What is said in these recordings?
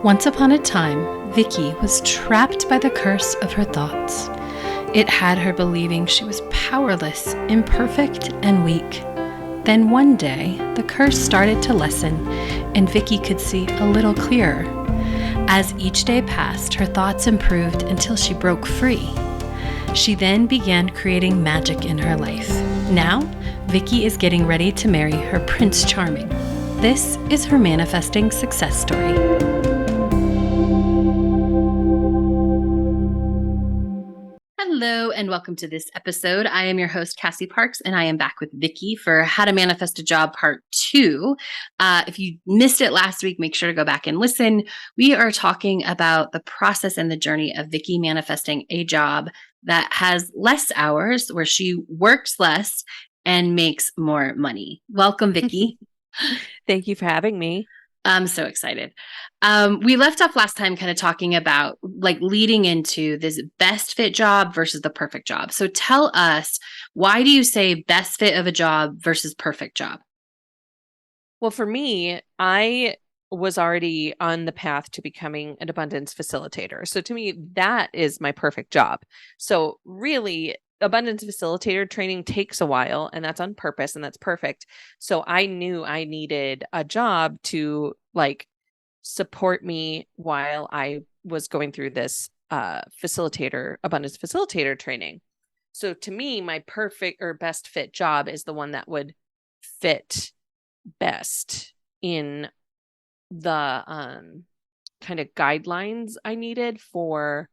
Once upon a time, Vicky was trapped by the curse of her thoughts. It had her believing she was powerless, imperfect, and weak. Then one day, the curse started to lessen, and Vicky could see a little clearer. As each day passed, her thoughts improved until she broke free. She then began creating magic in her life. Now, Vicky is getting ready to marry her Prince Charming. This is her manifesting success story. Hello and welcome to this episode. I am your host, Cassie Parks, and I am back with Vicky for How to Manifest a Job Part 2. If you missed it last week, make sure to go back and listen. We are talking about the process and the journey of Vicky manifesting a job that has less hours, where she works less and makes more money. Welcome, Vicky. Thank you for having me. I'm so excited. We left off last time kind of talking about like leading into this best fit job versus the perfect job. So tell us, why do you say best fit of a job versus perfect job? Well, for me, I was already on the path to becoming an abundance facilitator. So to me, that is my perfect job. So really, abundance facilitator training takes a while, and that's on purpose, and that's perfect. So I knew I needed a job to support me while I was going through this abundance facilitator training. So to me, my perfect or best fit job is the one that would fit best in the kind of guidelines I needed for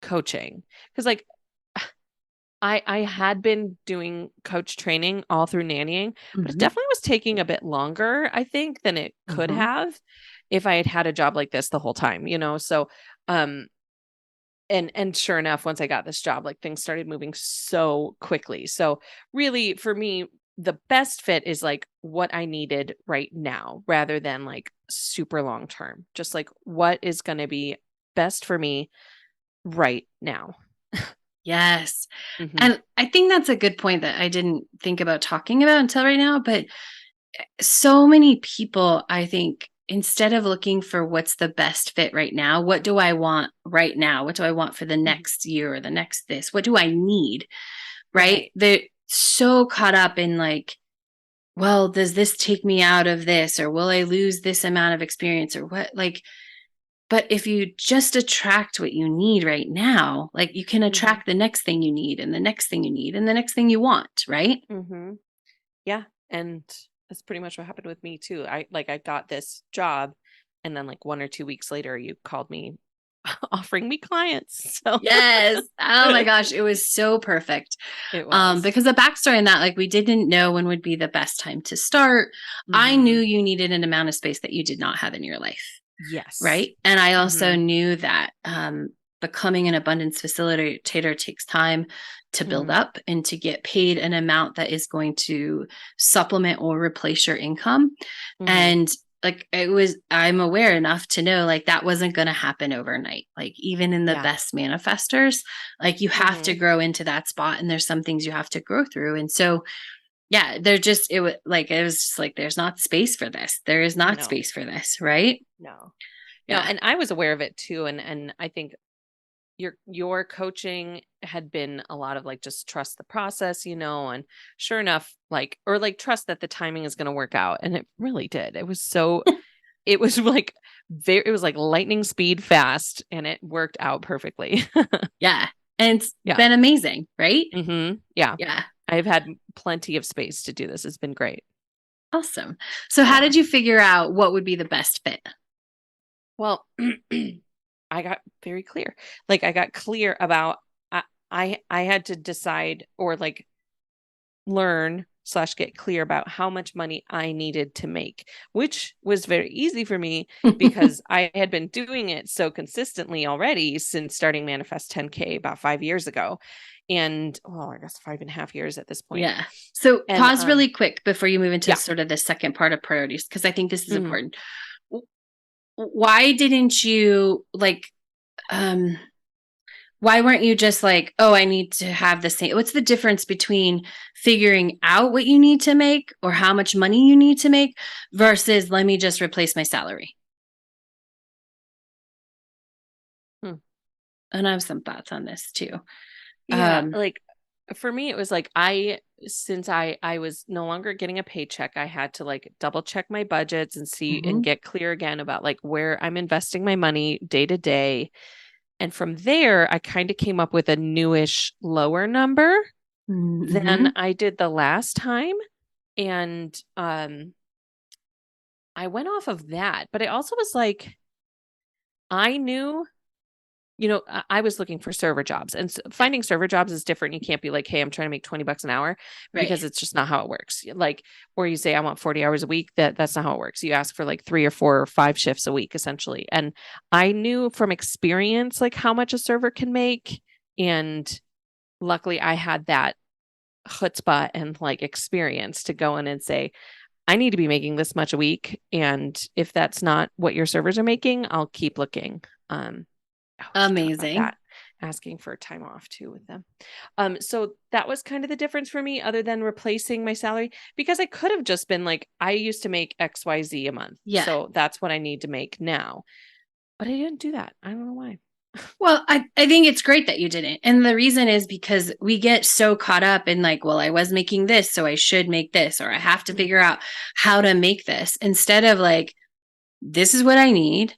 coaching. Because I had been doing coach training all through nannying, but it definitely was taking a bit longer, I think, than it could have if I had had a job like this the whole time, So, and sure enough, once I got this job, things started moving so quickly. So really, for me, the best fit is what I needed right now, rather than super long term. Just what is going to be best for me right now. Yes. And I think that's a good point that I didn't think about talking about until right now. But so many people, I think, instead of looking for what's the best fit right now, what do I want right now? What do I want for the next year or the next this? What do I need? Right? They're so caught up in well, does this take me out of this? Or will I lose this amount of experience or what? But if you just attract what you need right now, you can attract the next thing you need and the next thing you need and the next thing you want, right? Yeah. And that's pretty much what happened with me too. I got this job, and then 1 or 2 weeks later, you called me offering me clients. So yes. Oh my gosh. It was so perfect. It was. Because the backstory in that, we didn't know when would be the best time to start. I knew you needed an amount of space that you did not have in your life. Yes. Right. And I also knew that becoming an abundance facilitator takes time to build up and to get paid an amount that is going to supplement or replace your income. And I'm aware enough to know that wasn't going to happen overnight. Even in the best manifestors, you have to grow into that spot, and there's some things you have to grow through. And so yeah, it was just there's not space for this. There is not space for this, right? No. Yeah. No, and I was aware of it too. And I think your coaching had been a lot of just trust the process, and sure enough, trust that the timing is going to work out. And it really did. It was it was it was lightning speed fast, and it worked out perfectly. Yeah. And it's been amazing, right? Yeah. Yeah. I've had plenty of space to do this. It's been great. Awesome. So how did you figure out what would be the best fit? Well, I got very clear. I got clear about I had to decide or learn / get clear about how much money I needed to make, which was very easy for me because I had been doing it so consistently already since starting Manifest 10K about 5 years ago. And I guess 5.5 years at this point. Yeah. So pause really quick before you move into sort of the second part of priorities, because I think this is important. Why didn't you why weren't you just oh, I need to have the same? What's the difference between figuring out what you need to make or how much money you need to make versus let me just replace my salary? And I have some thoughts on this too. Yeah, Um, like for me it was like since I was no longer getting a paycheck, I had to like double check my budgets and see and mhm, get clear again about like where I'm investing my money day to day. And from there, I kind of came up with a newish lower number than mhm. I did the last time. And I went off of that, but I also was like, I knew, I was looking for server jobs, and Yeah, finding server jobs is different. You can't be like, hey, I'm trying to make $20 an hour, right. because it's just not how it works. Like, or you say, I want 40 hours a week. That's not how it works. You ask for like 3 or 4 or 5 shifts a week, essentially. And I knew from experience, like how much a server can make. And luckily I had that chutzpah and like experience to go in and say, I need to be making this much a week. And if that's not what your servers are making, I'll keep looking. I should talk about Amazing. that. Asking for time off too with them. So that was kind of the difference for me, other than replacing my salary, because I could have just been like, I used to make XYZ a month. Yeah. So that's what I need to make now. But I didn't do that. I don't know why. Well, I think it's great that you didn't. And the reason is because we get so caught up in like, well, I was making this, so I should make this, or I have to figure out how to make this instead of like, this is what I need.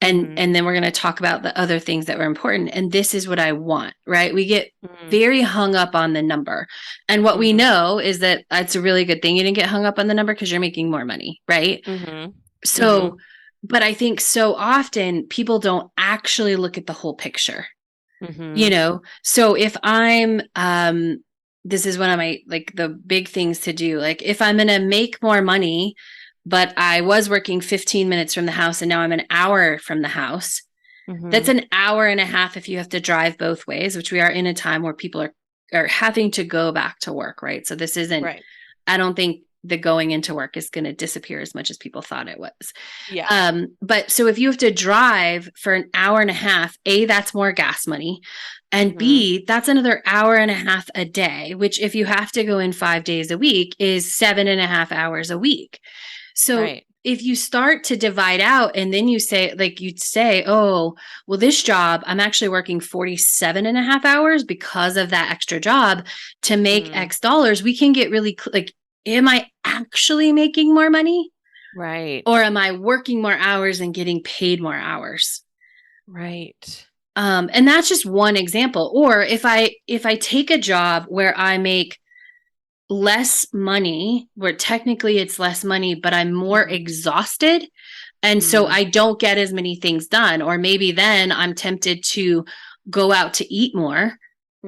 Mm-hmm. And then we're going to talk about the other things that were important. And this is what I want, right? We get Mm-hmm. very hung up on the number. And what we Mm-hmm. know is that it's a really good thing you didn't get hung up on the number because you're making more money, right? Mm-hmm. Mm-hmm. So, but I think so often people don't actually look at the whole picture, Mm-hmm. So if I'm this is one of my like the big things to do. Like if I'm going to make more money, but I was working 15 minutes from the house and now I'm an hour from the house, that's Mm-hmm. an hour and a half if you have to drive both ways, which we are in a time where people are having to go back to work, right? So this isn't, Right. I don't think the going into work is going to disappear as much as people thought it was. Yeah. But so if you have to drive for an hour and a half, A, that's more gas money. And Mm-hmm. B, that's another hour and a half a day, which if you have to go in 5 days a week is 7.5 hours a week. So Right. if you start to divide out and then you say, like you'd say, oh, well, this job, I'm actually working 47.5 hours because of that extra job to make Mm. X dollars, we can get really like, am I actually making more money? Right. Or am I working more hours and getting paid more hours? Right. And that's just one example. Or if I take a job where I make less money, where technically it's less money, but I'm more Mm-hmm. exhausted. And so Mm-hmm. I don't get as many things done. Or maybe then I'm tempted to go out to eat more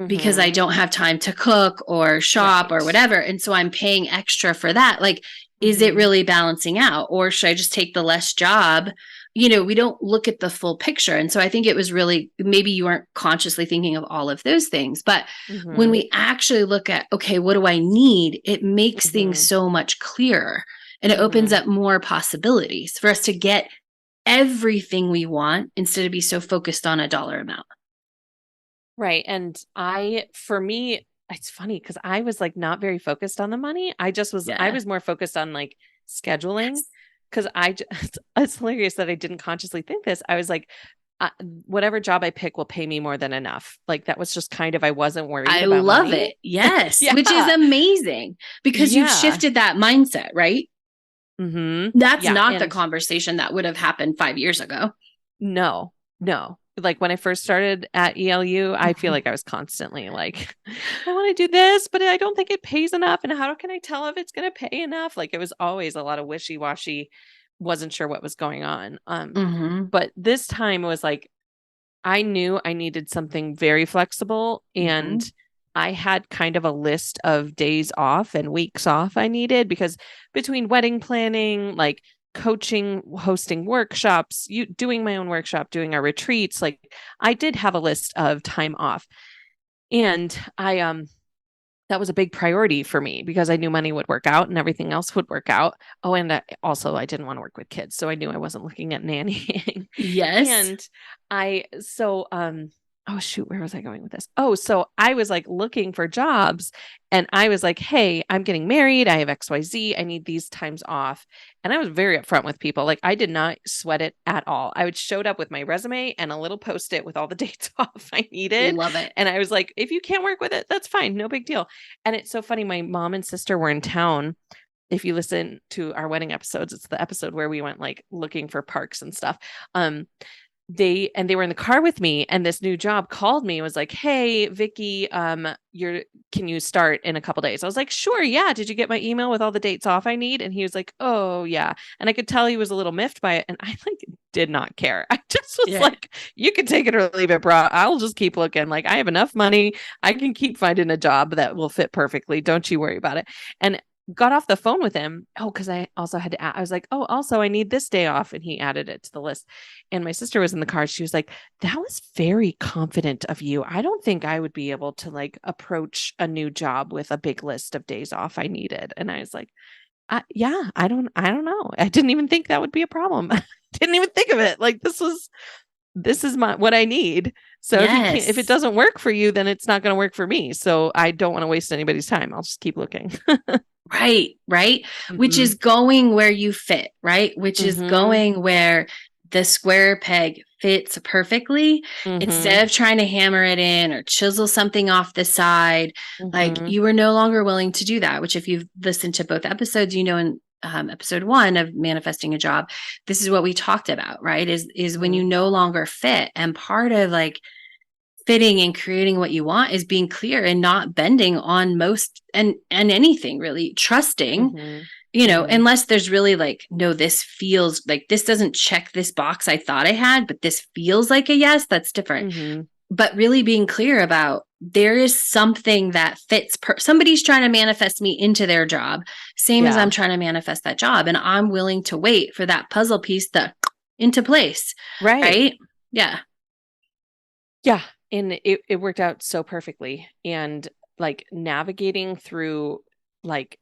because I Mm-hmm. don't have time to cook or shop or Right. whatever. And so I'm paying extra for that. Like, is it Mm-hmm. really balancing out? Or should I just take the less job? We don't look at the full picture. And so I think it was really, maybe you weren't consciously thinking of all of those things. But when Mm-hmm. we actually look at, okay, what do I need? It makes things Mm-hmm. so much clearer and it opens Mm-hmm. up more possibilities for us to get everything we want instead of be so focused on a dollar amount. Right. And for me, it's funny because I was like not very focused on the money. I Yeah. was more focused on like scheduling, Yes. because it's hilarious that I didn't consciously think this. I was like, whatever job I pick will pay me more than enough. Like that was just kind of, I wasn't worried I about love money. it. Yes, which is Yeah. amazing because you've Yeah. shifted that mindset, right? Mm-hmm. That's Yeah. not the And conversation that would have happened 5 years ago. no, no. Like when I first started at ELU, I feel like I was constantly like, I want to do this, but I don't think it pays enough. And how can I tell if it's going to pay enough? Like it was always a lot of wishy-washy, wasn't sure what was going on. Mm-hmm. But this time it was like, I knew I needed something very flexible, Mm-hmm. and I had kind of a list of days off and weeks off I needed, because between wedding planning, like coaching, hosting workshops, you doing my own workshop, doing our retreats, like I did have a list of time off. And I that was a big priority for me because I knew money would work out and everything else would work out. Oh, and also I didn't want to work with kids, so I knew I wasn't looking at nannying. Yes. And I so oh shoot, where was I going with this? Oh, so I was like looking for jobs and I was like, hey, I'm getting married. I have XYZ. I need these times off. And I was very upfront with people. Like I did not sweat it at all. I would showed up with my resume and a little post-it with all the dates off I needed. Love it. And I was like, if you can't work with it, that's fine. No big deal. And it's so funny. My mom and sister were in town. If you listen to our wedding episodes, it's the episode where we went like looking for parks and stuff. They were in the car with me and this new job called me and was like, hey Vicky, can you start in a couple days? I was like, sure, yeah. Did you get my email with all the dates off I need? And he was like, oh yeah. And I could tell he was a little miffed by it and I like did not care. I just was Yeah. like, you can take it or leave it, bro. I'll just keep looking. Like I have enough money. I can keep finding a job that will fit perfectly. Don't you worry about it. And got off the phone with him. Oh, because I also had to I was like, oh, also I need this day off. And he added it to the list. And my sister was in the car. She was like, that was very confident of you. I don't think I would be able to like approach a new job with a big list of days off I needed. And I was like, yeah, I don't know. I didn't even think that would be a problem. Didn't even think of it. Like this is what I need. So if it Yes. doesn't work for you, then it's not going to work for me. So I don't want to waste anybody's time. I'll just keep looking. Right, right. Which Mm-hmm. is going where you fit, right? Which is Mm-hmm. going where the square peg fits perfectly Mm-hmm. instead of trying to hammer it in or chisel something off the side. Like Mm-hmm. you were no longer willing to do that, which if you've listened to both episodes, you know, in episode 1 of manifesting a job, this is what we talked about, right? Is when Mm-hmm. you no longer fit. And part of like fitting and creating what you want is being clear and not bending on most and anything, really trusting, Mm-hmm. you know, Mm-hmm. unless there's really like, no, this feels like this doesn't check this box I thought I had, but this feels like a yes. That's different. Mm-hmm. But really being clear about there is something that fits somebody's trying to manifest me into their job, same as I'm Yeah. trying to manifest that job, and I'm willing to wait for that puzzle piece to into place, Right. right? Yeah. Yeah. And it worked out so perfectly. And like navigating through like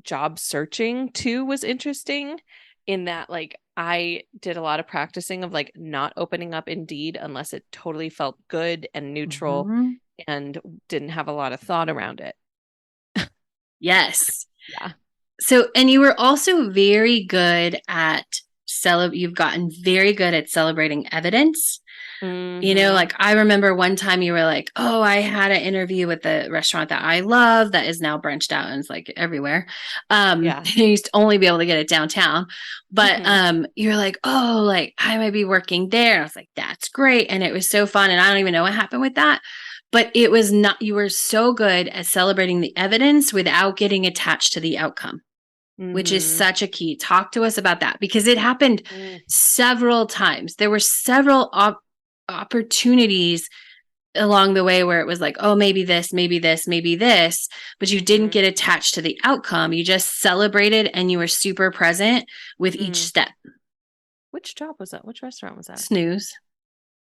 job searching too was interesting in that like I did a lot of practicing of like not opening up Indeed unless it totally felt good and neutral Mhm. and didn't have a lot of thought around it. Yes. Yeah. So, and you were also very good at you've gotten very good at celebrating evidence. You know, Mm-hmm. like I remember one time you were like, "Oh, I had an interview with a restaurant that I love that is now branched out and it's like everywhere." Yeah. You used to only be able to get it downtown, but Mm-hmm. you're like, "Oh, like I might be working there." I was like, "That's great," and it was so fun. And I don't even know what happened with that, but it was not. You were so good at celebrating the evidence without getting attached to the outcome, which is Mm-hmm. such a key. Talk to us about that because it happened several times. There were several opportunities along the way where it was like, oh, maybe this, maybe this, maybe this, but you didn't Mm-hmm. get attached to the outcome. You just celebrated and you were super present with each Mm. step. Which job was that? Which restaurant was that? Snooze.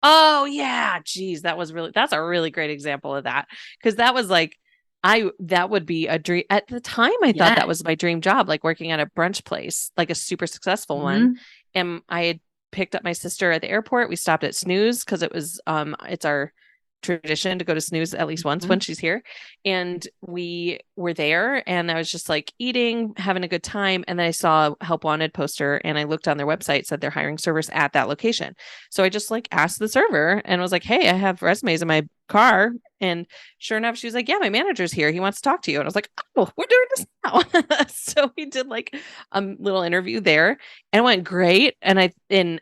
Oh yeah, geez, that's a really great example of that because that was like that would be a dream at the time. I thought that Yeah. was my dream job, like working at a brunch place, like a super successful one. Mm-hmm. And I had picked up my sister at the airport. We stopped at Snooze because it was it's our tradition to go to Snooze at least once Mm-hmm. when she's here. And we were there and I was just like eating, having a good time. And then I saw a help wanted poster and I looked on their website, said they're hiring servers at that location. So I just like asked the server and was like, hey, I have resumes in my car. And sure enough, she was like, yeah, my manager's here. He wants to talk to you. And I was like, oh, we're doing this now. So we did like a little interview there and it went great. And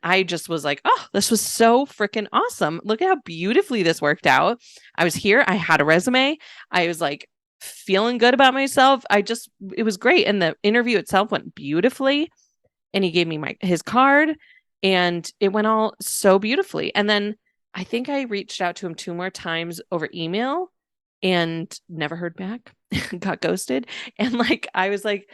I just was like, oh, this was so freaking awesome. Look at how beautifully this worked out. I was here. I had a resume. I was like feeling good about myself. It was great. And the interview itself went beautifully. And he gave me his card and it went all so beautifully. And then I think I reached out to him 2 more times over email and never heard back, got ghosted. And like, I was like,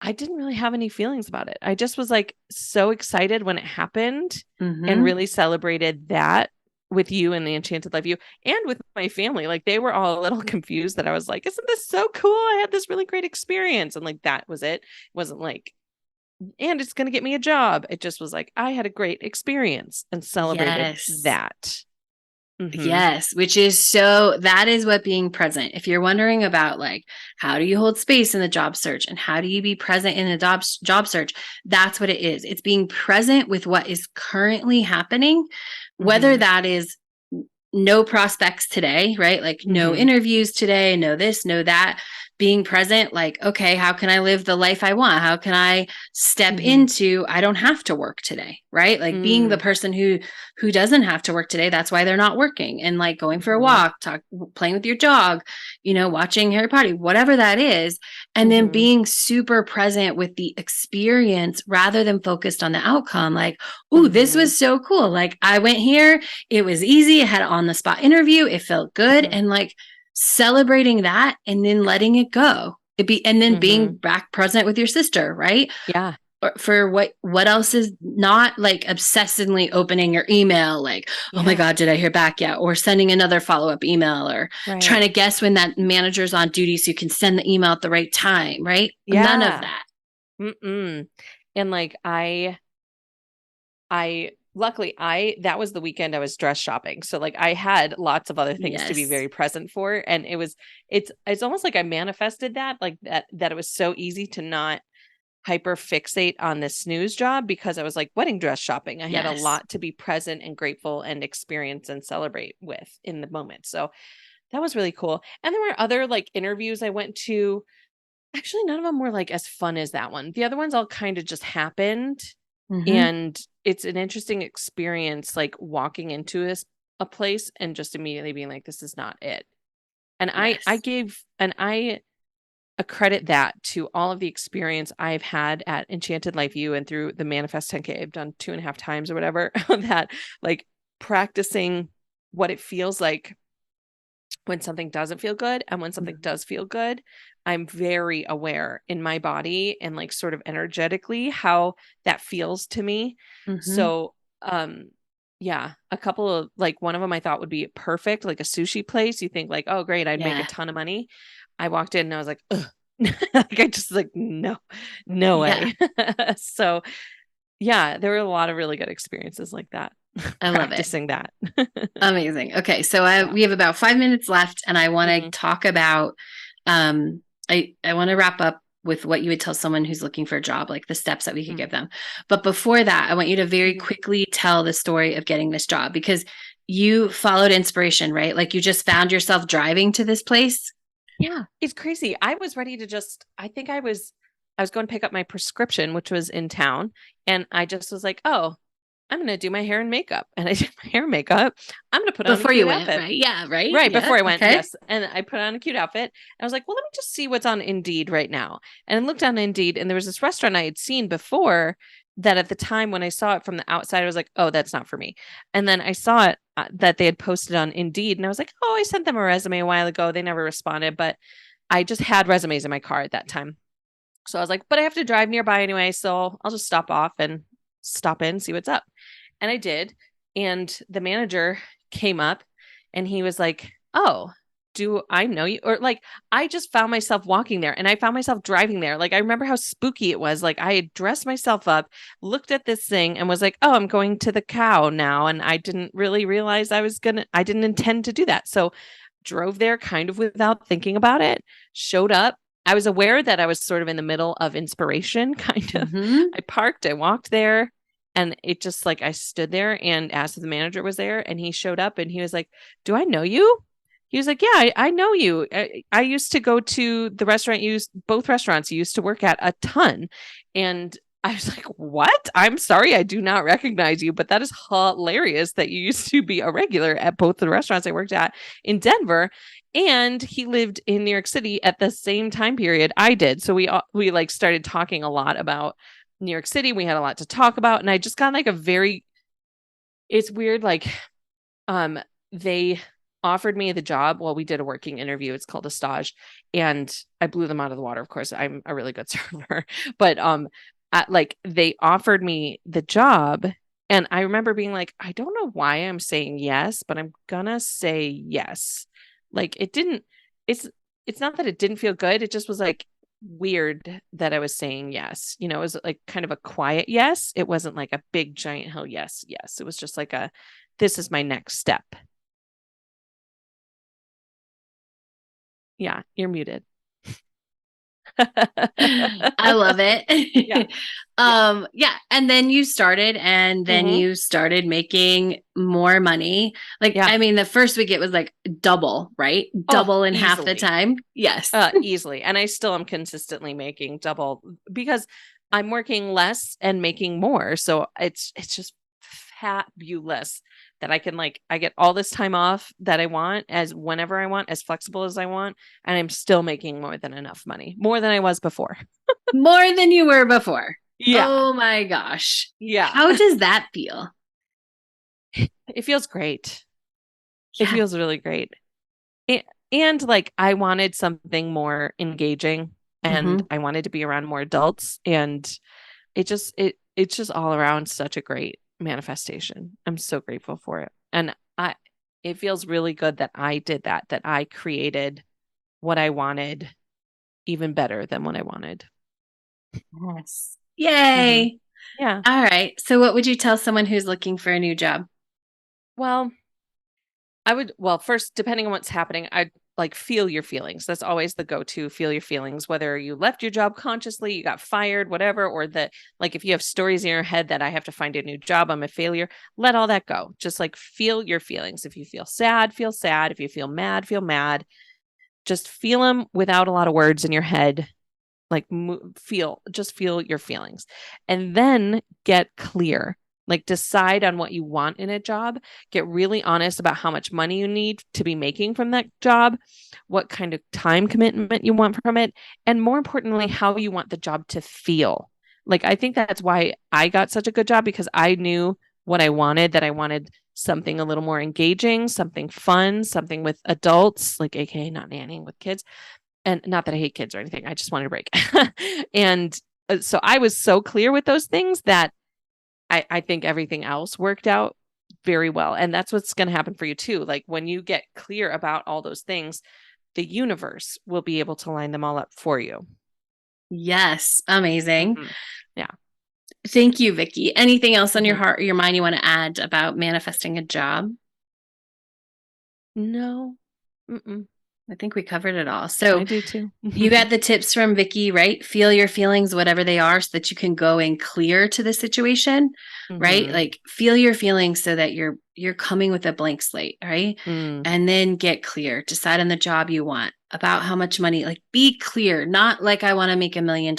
I didn't really have any feelings about it. I just was like so excited when it happened and Mm-hmm. really celebrated that with you and the Enchanted Life You and with my family. Like they were all a little confused that I was like, isn't this so cool? I had this really great experience. And like that was it. It wasn't like, and it's going to get me a job. It just was like, I had a great experience and celebrated Yes. that. Mm-hmm. Yes, which is so that is what being present. If you're wondering about like how do you hold space in the job search and how do you be present in the job search, that's what it is. It's being present with what is currently happening, whether Mm-hmm. that is no prospects today, right? Like no Mm-hmm. interviews today, no this, no that. Being present, like, okay, how can I live the life I want? How can I step Mm-hmm. into I don't have to work today, right? Like being the Mm-hmm. person who doesn't have to work today, that's why they're not working. And like going for a Mm-hmm. walk, playing with your dog, watching Harry Potter, whatever that is, and then Mm-hmm. being super present with the experience rather than focused on the outcome. Like, oh, this Mm-hmm. was so cool. Like I went here, it was easy. I had an on the spot interview. It felt good. Mm-hmm. And like celebrating that and then letting it go. And then Mm-hmm. being back present with your sister, right? Yeah. Or for what else is not like obsessively opening your email, like, oh my Yeah. God, did I hear back yet? Or sending another follow-up email or trying Right. to guess when that manager's on duty so you can send the email at the right time, right? None of Yeah. that. Mm-mm. And like luckily that was the weekend I was dress shopping. So like I had lots of other things to be Yes. very present for. And it's almost like I manifested that, like that it was so easy to not hyper fixate on the snooze job because I was like wedding dress shopping. I had a Yes. lot to be present and grateful and experience and celebrate with in the moment. So that was really cool. And there were other like interviews I went to. Actually, none of them were like as fun as that one. The other ones all kind of just happened. Mm-hmm. And it's an interesting experience, like walking into a place and just immediately being like, this is not it. And Yes. I accredit that to all of the experience I've had at Enchanted Life U and through the Manifest 10K I've done 2.5 times or whatever, that like practicing what it feels like when something doesn't feel good and when something does feel good. I'm very aware in my body and like sort of energetically how that feels to me. Mm-hmm. So yeah, a couple of like one of them I thought would be perfect, like a sushi place. You think like, oh great, I'd make a Yeah. ton of money. I walked in and I was like, ugh. Like I just like no, no Yeah. way. So yeah, there were a lot of really good experiences like that, I love it. practicing that. Amazing. Okay, so Yeah. we have about 5 minutes left, and I want to Mhm. talk about. I want to wrap up with what you would tell someone who's looking for a job, like the steps that we could Mhm. give them. But before that, I want you to very Mhm. quickly tell the story of getting this job because you followed inspiration, right? Like you just found yourself driving to this place. Yeah, it's crazy. I was ready to just I was going to pick up my prescription, which was in town, and I just was like, "Oh, I'm going to do my hair and makeup." And I did my hair and makeup. I'm going to put on a Before you cute went, outfit. right? Yeah, right. Right Yeah. before I went, Okay. yes. And I put on a cute outfit. And I was like, well, let me just see what's on Indeed right now. And I looked on Indeed, and there was this restaurant I had seen before that at the time when I saw it from the outside, I was like, oh, that's not for me. And then I saw it that they had posted on Indeed, and I was like, oh, I sent them a resume a while ago. They never responded, but I just had resumes in my car at that time. So I was like, but I have to drive nearby anyway. So I'll just stop off and stop in, see what's up. And I did. And the manager came up and he was like, oh, do I know you? Or like, I just found myself walking there and I found myself driving there. Like, I remember how spooky it was. Like, I had dressed myself up, looked at this thing, and was like, oh, I'm going to the cow now. And I didn't really realize I didn't intend to do that. So drove there kind of without thinking about it, showed up. I was aware that I was sort of in the middle of inspiration, kind of. Mm-hmm. I parked, I walked there, and it just like I stood there and asked if the manager was there, and he showed up and he was like, do I know you? He was like, yeah, I know you. I used to go to the restaurant you used, both restaurants you used to work at a ton. And I was like, what? I'm sorry, I do not recognize you, but that is hilarious that you used to be a regular at both the restaurants I worked at in Denver. And he lived in New York City at the same time period I did. So we like started talking a lot about New York City. We had a lot to talk about. And I just got like a very, it's weird, like um they offered me the job. Well, we did a working interview. It's called a stage, and I blew them out of the water. Of course, I'm a really good server, but like they offered me the job, and I remember being like, I don't know why I'm saying yes, but I'm gonna say yes. Like it didn't. It's it's not that it didn't feel good. It just was like weird that I was saying yes. You know, it was like kind of a quiet yes. It wasn't like a big giant hell yes, yes. It was just like a this is my next step. Yeah, you're muted. I love Yeah. it. Yeah. Yeah. And then you started, and then Hmm. you started making more money. Like, Yeah. I mean, the first week it was like double, right? Oh, Double in half the easily. time. Yes. Easily. And I still am consistently making double because I'm working less and making more. So it's just fabulous that I can like I get all this time off that I want as whenever I want, as flexible as I want, and I'm still making more than enough money, more than I was before. More than you were before. Yeah. Oh my gosh. Yeah. How does that feel? It feels great. It Yeah. feels really great. A- And like I wanted something more engaging and Hmm. I wanted to be around more adults and it's just all around such a great manifestation. I'm so grateful for it. And I it feels really good that I did that, that I created what I wanted even better than what I wanted. Yes. Hmm. Yay. Yeah. All right. So, what would you tell someone who's looking for a new job? Well, I would, well, first, depending on what's happening, I'd like feel your feelings. That's always the go-to, feel your feelings, whether you left your job consciously, you got fired, whatever, or that, like, if you have stories in your head that I have to find a new job, I'm a failure, let all that go. Just like feel your feelings. If you feel sad, feel sad. If you feel mad. Just feel them without a lot of words in your head. Like just feel your feelings and then get clear, like decide on what you want in a job, get really honest about how much money you need to be making from that job, what kind of time commitment you want from it, and more importantly how you want the job to feel. Like I think that's why I got such a good job, because I knew what I wanted, that I wanted something a little more engaging, something fun, something with adults, like aka not nannying with kids, and not that I hate kids or anything. I just wanted a break. And so I was so clear with those things that I think everything else worked out very well. And that's what's going to happen for you too. Like when you get clear about all those things, the universe will be able to line them all up for you. Yes. Amazing. Hmm. Yeah. Thank you, Vicky. Anything else on your Hmm. heart or your mind you want to add about manifesting a job? No. Mm-mm. I think we covered it all. So I do too. you got the tips from Vicky, right? Feel your feelings, whatever they are, so that you can go in clear to the situation, right? Hmm. Like feel your feelings so that you're coming with a blank slate, right? Mm. And then get clear. Decide on the job you want, about how much money. Like be clear, not like I want to make $1 million,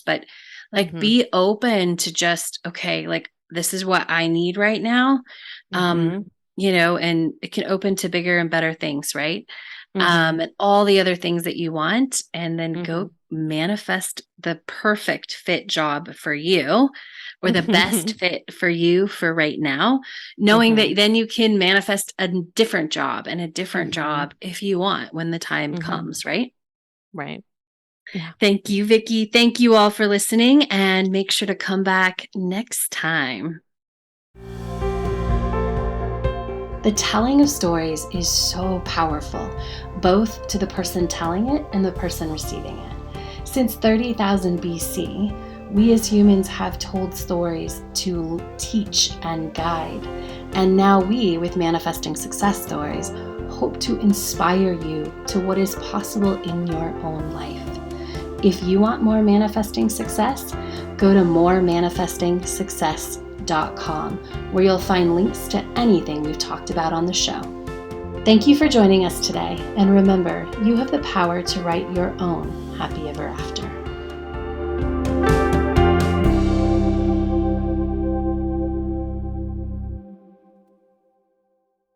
but like Hmm. be open to just okay, like this is what I need right now. Um, Hmm. and it can open to bigger and better things, right? Hmm. And all the other things that you want, and then Hmm. go manifest the perfect fit job for you or the best fit for you for right now, knowing Hmm. that then you can manifest a different job and a different Hmm. job if you want when the time Hmm. comes, right? Right. Yeah. Thank you, Vicky. Thank you all for listening, and make sure to come back next time. The telling of stories is so powerful, both to the person telling it and the person receiving it. Since 30,000 BC, we as humans have told stories to teach and guide. And now we, with Manifesting Success Stories, hope to inspire you to what is possible in your own life. If you want more manifesting success, go to moremanifestingsuccess.com, where you'll find links to anything we've talked about on the show. Thank you for joining us today, and remember, you have the power to write your own happy ever after.